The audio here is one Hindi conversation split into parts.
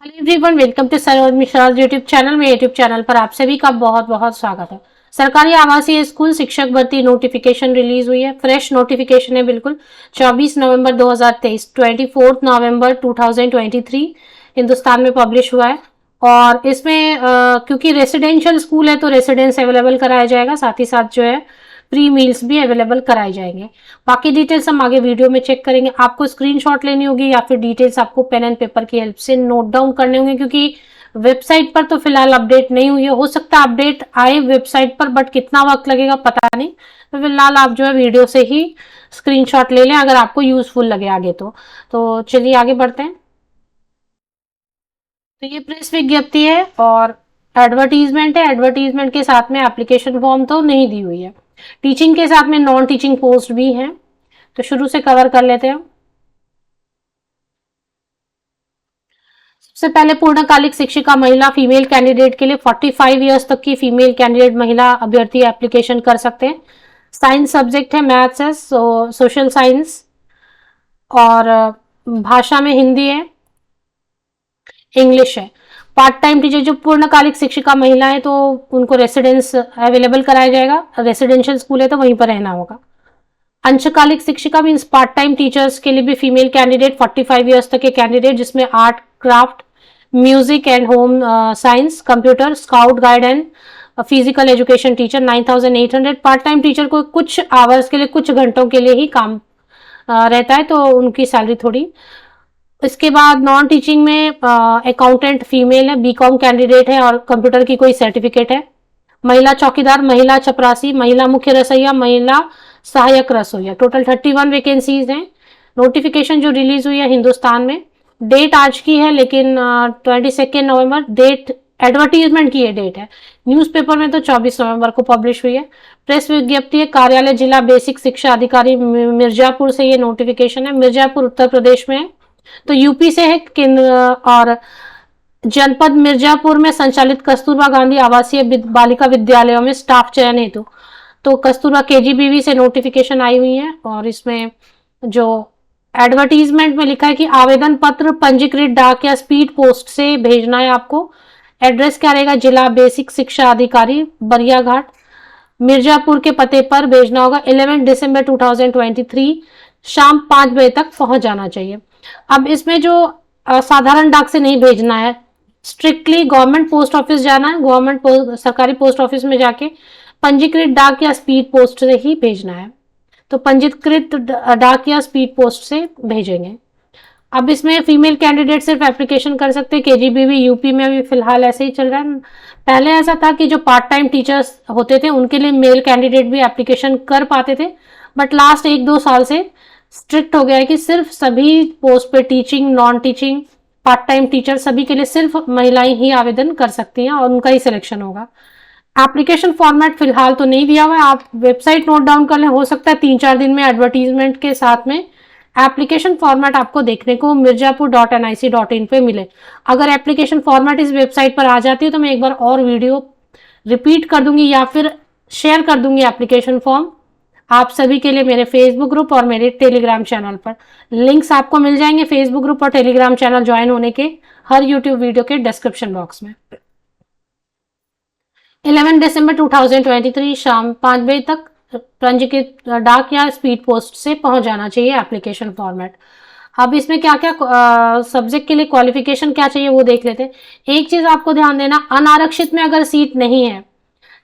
Hello everyone, welcome to Saroj Mishra YouTube channel में। यूट्यूब चैनल पर आप सभी का बहुत बहुत स्वागत है। सरकारी आवासीय स्कूल शिक्षक भर्ती नोटिफिकेशन रिलीज हुई है। फ्रेश नोटिफिकेशन है, बिल्कुल 24 नवंबर 2023 24 नवंबर 2023 हिंदुस्तान में पब्लिश हुआ है। और इसमें क्योंकि रेसिडेंशियल स्कूल है तो रेसिडेंस अवेलेबल कराया जाएगा, साथ ही साथ जो है प्री मील्स भी अवेलेबल कराए जाएंगे। बाकी डिटेल्स हम आगे वीडियो में चेक करेंगे। आपको स्क्रीनशॉट लेनी होगी या फिर डिटेल्स आपको पेन एंड पेपर की हेल्प से नोट डाउन करने होंगे, क्योंकि वेबसाइट पर तो फिलहाल अपडेट नहीं हुई है। हो सकता है अपडेट आए वेबसाइट पर, बट कितना वक्त लगेगा पता नहीं। तो फिलहाल आप जो है वीडियो से ही स्क्रीनशॉट ले लें अगर आपको यूजफुल लगे आगे तो चलिए आगे बढ़ते हैं। तो ये प्रेस विज्ञप्ति है और एडवर्टीजमेंट है। एडवर्टीजमेंट के साथ में एप्लीकेशन फॉर्म तो नहीं दी हुई है। टीचिंग के साथ में नॉन टीचिंग पोस्ट भी है, तो शुरू से कवर कर लेते हैं। सबसे पहले पूर्णकालिक शिक्षिका महिला फीमेल कैंडिडेट के लिए 45 ईयर्स तक की फीमेल कैंडिडेट महिला अभ्यर्थी एप्लीकेशन कर सकते हैं। साइंस सब्जेक्ट है, मैथ्स है, सोशल साइंस और भाषा में हिंदी है, इंग्लिश है। पार्ट टाइम टीचर जो पूर्णकालिक शिक्षिका महिला है तो उनको रेसिडेंस अवेलेबल कराया जाएगा। रेसिडेंशियल स्कूल है तो वहीं पर रहना होगा। अंशकालिक शिक्षिका मीन्स पार्ट टाइम टीचर्स के लिए भी फीमेल कैंडिडेट 45 ईयर्स तक के कैंडिडेट जिसमें art, craft, music and home science, computer, scout guide and physical education teacher 9800। Part time teacher को कुछ आवर्स के लिए, कुछ घंटों के लिए ही काम रहता है, तो उनकी सैलरी थोड़ी। इसके बाद नॉन टीचिंग में अकाउंटेंट फीमेल है, बीकॉम कैंडिडेट है और कंप्यूटर की कोई सर्टिफिकेट है। महिला चौकीदार, महिला चपरासी, महिला मुख्य रसोइया, महिला सहायक रसोइया। टोटल 31 वैकेंसीज हैं। नोटिफिकेशन जो रिलीज हुई है हिंदुस्तान में, डेट आज की है लेकिन 22 नवंबर डेट, एडवर्टीजमेंट की ये डेट है। न्यूज़पेपर में तो 24 नवंबर को पब्लिश हुई है। प्रेस विज्ञप्ति है, कार्यालय जिला बेसिक शिक्षा अधिकारी मिर्जापुर से ये नोटिफिकेशन है। मिर्जापुर उत्तर प्रदेश में है, तो यूपी से है और जनपद मिर्जापुर में संचालित कस्तूरबा गांधी आवासीय बालिका विद्यालयों में स्टाफ चयन हेतु तो कस्तूरबा केजीबीवी से नोटिफिकेशन आई हुई है। और इसमें जो एडवर्टीजमेंट में लिखा है कि आवेदन पत्र पंजीकृत डाक या स्पीड पोस्ट से भेजना है आपको। एड्रेस क्या रहेगा? जिला बेसिक शिक्षा अधिकारी बरियाघाट मिर्जापुर के पते पर भेजना होगा। 11 दिसंबर 2023 शाम 5 बजे तक पहुंच जाना चाहिए। अब इसमें जो साधारण डाक से नहीं भेजना है, स्ट्रिक्टली गवर्नमेंट पोस्ट ऑफिस जाना है। गवर्नमेंट सरकारी पोस्ट ऑफिस में जाके पंजीकृत डाक या स्पीड पोस्ट से ही भेजना है, तो पंजीकृत डाक या स्पीड पोस्ट से भेजेंगे। अब इसमें फीमेल कैंडिडेट सिर्फ एप्लीकेशन कर सकते हैं। केजीबीवी यूपी में अभी फिलहाल ऐसे ही चल रहा है। पहले ऐसा था कि जो पार्ट टाइम टीचर्स होते थे उनके लिए मेल कैंडिडेट भी एप्लीकेशन कर पाते थे, बट लास्ट 1-2 साल से स्ट्रिक्ट हो गया है कि सिर्फ सभी पोस्ट पे teaching, non teaching, part time teacher सभी के लिए सिर्फ महिलाएं ही आवेदन कर सकती हैं और उनका ही सिलेक्शन होगा। एप्लीकेशन फॉर्मेट फिलहाल तो नहीं दिया हुआ है, आप वेबसाइट नोट डाउन कर लें। हो सकता है 3-4 दिन में एडवर्टीजमेंट के साथ में एप्लीकेशन फॉर्मेट आपको देखने को mirzapur.nic.in पे मिले। अगर एप्लीकेशन फॉर्मेट इस वेबसाइट पर आ जाती है तो मैं एक बार और वीडियो रिपीट कर दूंगी या फिर शेयर कर दूंगी एप्लीकेशन फॉर्म आप सभी के लिए मेरे फेसबुक ग्रुप और मेरे टेलीग्राम चैनल पर। लिंक्स आपको मिल जाएंगे फेसबुक ग्रुप और टेलीग्राम चैनल ज्वाइन होने के हर यूट्यूब वीडियो के डिस्क्रिप्शन बॉक्स में। 11 दिसंबर 2023 शाम 5 बजे तक पंजीकृत डाक या स्पीड पोस्ट से पहुंच जाना चाहिए एप्लीकेशन फॉर्मेट। अब इसमें क्या क्या सब्जेक्ट के लिए क्वालिफिकेशन क्या चाहिए वो देख लेते हैं। एक चीज आपको ध्यान देना, अनारक्षित में अगर सीट नहीं है,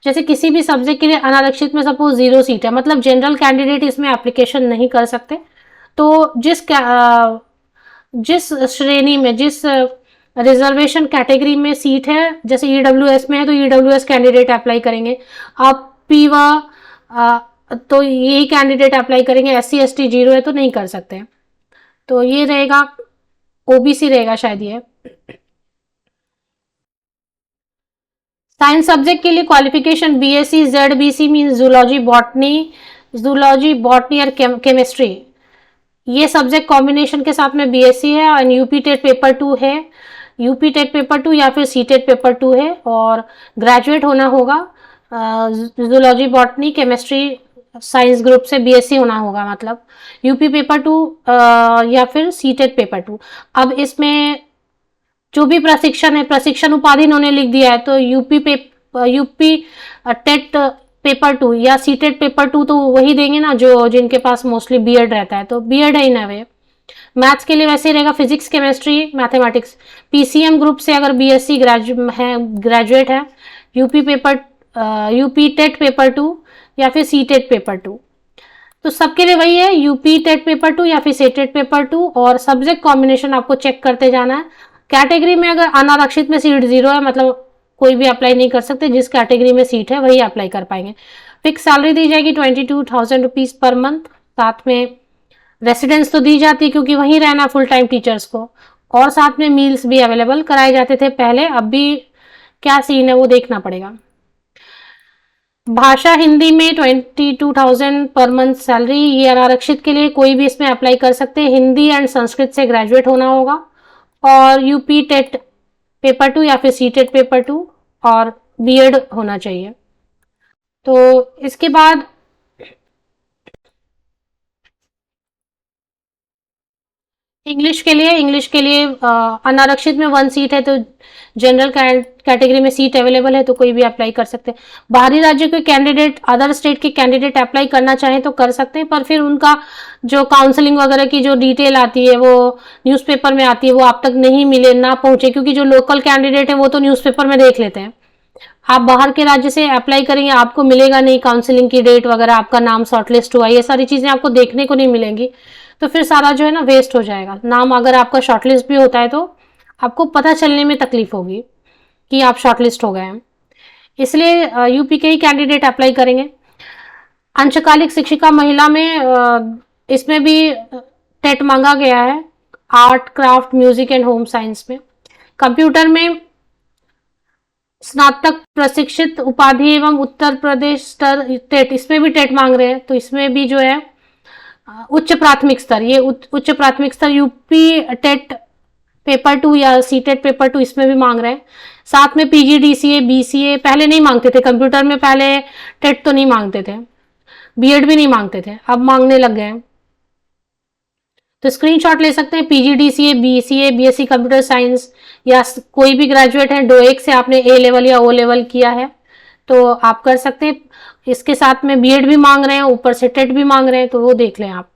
जैसे किसी भी सब्जेक्ट के लिए अनारक्षित में सपोज 0 सीट है, मतलब जनरल कैंडिडेट इसमें एप्लीकेशन नहीं कर सकते। तो जिस श्रेणी में, जिस रिजर्वेशन कैटेगरी में सीट है, जैसे ईडब्ल्यूएस में है तो ईडब्ल्यूएस कैंडिडेट अप्लाई करेंगे। अब पीवा तो यही कैंडिडेट अप्लाई करेंगे। एससी एसटी 0 है तो नहीं कर सकते। तो ये रहेगा, ओबीसी रहेगा शायद ये। साइंस सब्जेक्ट के लिए qualification BSc जेडबीसी mean zoology botany और केमिस्ट्री, ये सब्जेक्ट कॉम्बिनेशन के साथ में बीएससी है। और यूपी टेट पेपर 2 है, यूपी टेट पेपर 2 या फिर सी टेट पेपर 2 है और ग्रेजुएट होना होगा। Zoology botany chemistry science group से बीएससी होना होगा, मतलब यूपी पेपर 2 या फिर सी टेट पेपर 2। अब इसमें जो भी प्रशिक्षण है, प्रशिक्षण उपाधि इन्होंने लिख दिया है, तो यूपी टेट पेपर 2 या सीटेट पेपर 2 तो वही देंगे ना जो जिनके पास मोस्टली बीएड रहता है, तो बीएड है इन अ वे। मैथ्स के लिए वैसे ही रहेगा, physics, chemistry, mathematics. PCM group से अगर बीएससी ग्रेजुएट है, UP paper UP TET paper 2 या फिर सीटेट पेपर 2, तो सबके लिए वही है, यूपी टेट पेपर 2 या फिर सीटेट पेपर 2, और सब्जेक्ट कॉम्बिनेशन आपको चेक करते जाना है। कैटेगरी में अगर अनारक्षित में सीट 0 है, मतलब कोई भी अप्लाई नहीं कर सकते, जिस कैटेगरी में सीट है वही अप्लाई कर पाएंगे। फिक्स सैलरी दी जाएगी 22,000 रुपीज पर मंथ, साथ में रेसिडेंस तो दी जाती है क्योंकि वहीं रहना फुल टाइम टीचर्स को, और साथ में मील्स भी अवेलेबल कराए जाते थे पहले, अब भी क्या सीन है वो देखना पड़ेगा। भाषा हिंदी में 22,000 पर मंथ सैलरी, ये अनारक्षित के लिए कोई भी इसमें अप्लाई कर सकते हैं, हिंदी एंड संस्कृत से ग्रेजुएट होना होगा, और यूपी टेट पेपर 2 या फिर सी टेट पेपर 2 और बीएड होना चाहिए। तो इसके बाद इंग्लिश के लिए अनारक्षित में 1 सीट है, तो जनरल कैटेगरी में सीट अवेलेबल है, तो कोई भी अप्लाई कर सकते हैं। बाहरी राज्य के कैंडिडेट, अदर स्टेट के कैंडिडेट अप्लाई करना चाहें तो कर सकते हैं, पर फिर उनका जो काउंसलिंग वगैरह की जो डिटेल आती है वो न्यूज़पेपर में आती है, वो आप तक नहीं मिले, ना पहुंचे, क्योंकि जो लोकल कैंडिडेट है वो तो न्यूज़पेपर में देख लेते हैं। आप बाहर के राज्य से अप्लाई करेंगे, आपको मिलेगा नहीं काउंसलिंग की डेट वगैरह, आपका नाम शॉर्टलिस्ट हुआ, ये सारी चीज़ें आपको देखने को नहीं मिलेंगी, तो फिर सारा जो है ना वेस्ट हो जाएगा। नाम अगर आपका शॉर्टलिस्ट भी होता है तो आपको पता चलने में तकलीफ होगी कि आप शॉर्टलिस्ट हो गए हैं, इसलिए यूपी के ही कैंडिडेट अप्लाई करेंगे। अंशकालिक शिक्षिका महिला में इसमें भी टेट मांगा गया है, art, craft, music and home science में। कंप्यूटर में स्नातक प्रशिक्षित उपाधि एवं उत्तर प्रदेश टेट, इसमें भी टेट मांग रहे हैं, तो इसमें भी जो है उच्च प्राथमिक स्तर, ये उच्च प्राथमिक स्तर यूपी टेट पेपर 2 या सी टेट पेपर 2 इसमें भी मांग रहे हैं। साथ में पीजीडीसीए, बीसीए पहले नहीं मांगते थे, कंप्यूटर में पहले टेट तो नहीं मांगते थे, बीएड भी नहीं मांगते थे, अब मांगने लग गए हैं। तो स्क्रीनशॉट ले सकते हैं, PGDCA, BCA, BSc computer science, या कोई भी ग्रेजुएट है डोएक से आपने ए लेवल या ओ लेवल किया है तो आप कर सकते हैं। इसके साथ में बीएड भी मांग रहे हैं, ऊपर से टेट भी मांग रहे हैं, तो वो देख लें आप।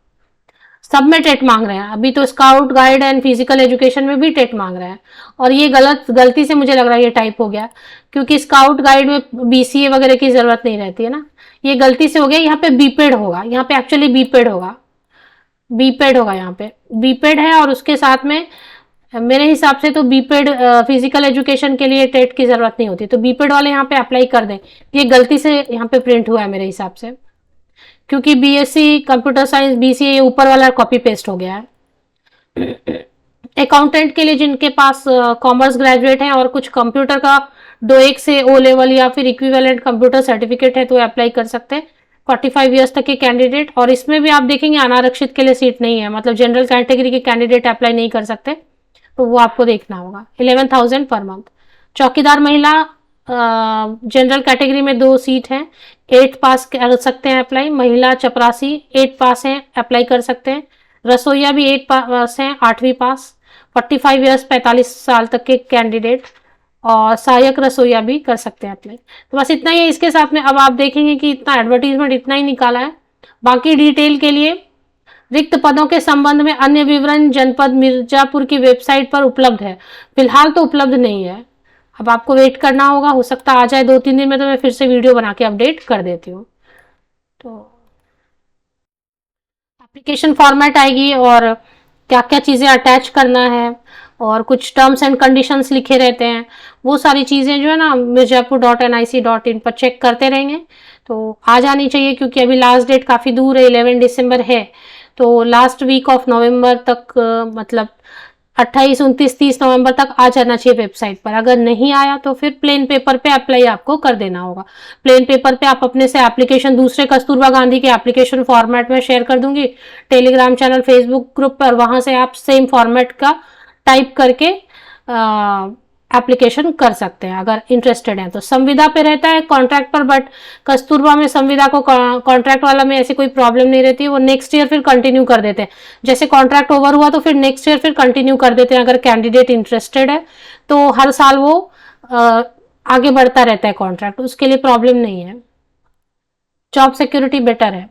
सब में टेट मांग रहे हैं, अभी तो scout guide and physical education में भी टेट मांग रहे हैं, और ये गलती से मुझे लग रहा है ये टाइप हो गया, क्योंकि स्काउट गाइड में बीसीए वगैरह की जरूरत नहीं रहती है ना, ये गलती से हो गया। यहाँ पे बीपेड होगा, यहाँ पे एक्चुअली बीपेड होगा, यहाँ पे बीपेड है, और उसके साथ में मेरे हिसाब से तो बीपेड फिजिकल एजुकेशन के लिए टेट की जरूरत नहीं होती, तो बीपेड वाले यहाँ पे अप्लाई कर दें। ये गलती से यहाँ पे प्रिंट हुआ है मेरे हिसाब से, क्योंकि बीएससी कंप्यूटर साइंस, बीसीए ऊपर वाला कॉपी पेस्ट हो गया है। अकाउंटेंट के लिए जिनके पास कॉमर्स ग्रेजुएट है और कुछ कंप्यूटर का डोएक से ओ लेवल या फिर इक्विवेलेंट कंप्यूटर सर्टिफिकेट है तो अप्लाई कर सकते हैं, 45 ईयर्स तक के कैंडिडेट। और इसमें भी आप देखेंगे अनारक्षित के लिए सीट नहीं है, मतलब जनरल कैटेगरी के कैंडिडेट अप्लाई नहीं कर सकते, तो वो आपको देखना होगा। 11,000 पर मंथ। चौकीदार महिला जनरल कैटेगरी में 2 सीट हैं, 8 पास कर सकते हैं अप्लाई, महिला चपरासी 8 पास हैं अप्लाई कर सकते हैं, रसोईया भी 8 पास हैं, 8वीं पास, 45 ईयर्स 45 साल तक के कैंडिडेट, और सहायक रसोईया भी कर सकते हैं अप्लाई। तो बस इतना ही है इसके साथ में। अब आप देखेंगे कि इतना एडवर्टीजमेंट इतना ही निकाला है, बाकी डिटेल के लिए रिक्त पदों के संबंध में अन्य विवरण जनपद मिर्जापुर की वेबसाइट पर उपलब्ध है, फिलहाल तो उपलब्ध नहीं है, अब आपको वेट करना होगा, हो सकता आ जाए 2-3 दिन में, तो मैं फिर से वीडियो बना के अपडेट कर देती हूँ। तो एप्लीकेशन फॉर्मेट आएगी और क्या क्या चीज़ें अटैच करना है, और कुछ टर्म्स एंड कंडीशंस लिखे रहते हैं, वो सारी चीज़ें जो है ना mirzapur.nic.in पर चेक करते रहेंगे तो आ जानी चाहिए, क्योंकि अभी लास्ट डेट काफ़ी दूर है, 11 दिसंबर है, तो लास्ट वीक ऑफ नवंबर तक मतलब 28, 29, 30 नवंबर तक आ जाना चाहिए वेबसाइट पर। अगर नहीं आया तो फिर प्लेन पेपर पे अप्लाई आपको कर देना होगा। प्लेन पेपर पे आप अपने से एप्लीकेशन दूसरे कस्तूरबा गांधी के एप्लीकेशन फॉर्मेट में शेयर कर दूंगी, टेलीग्राम चैनल, फेसबुक ग्रुप पर, वहां से आप सेम फॉर्मेट का टाइप करके एप्लीकेशन कर सकते हैं अगर इंटरेस्टेड हैं तो। संविदा पे रहता है कॉन्ट्रैक्ट पर, बट कस्तूरबा में संविदा को कॉन्ट्रैक्ट वाला में ऐसी कोई प्रॉब्लम नहीं रहती है, वो नेक्स्ट ईयर फिर कंटिन्यू कर देते हैं। जैसे कॉन्ट्रैक्ट ओवर हुआ तो फिर नेक्स्ट ईयर फिर कंटिन्यू कर देते हैं अगर कैंडिडेट इंटरेस्टेड है, तो हर साल वो आगे बढ़ता रहता है कॉन्ट्रैक्ट, उसके लिए प्रॉब्लम नहीं है, जॉब सिक्योरिटी बेटर है।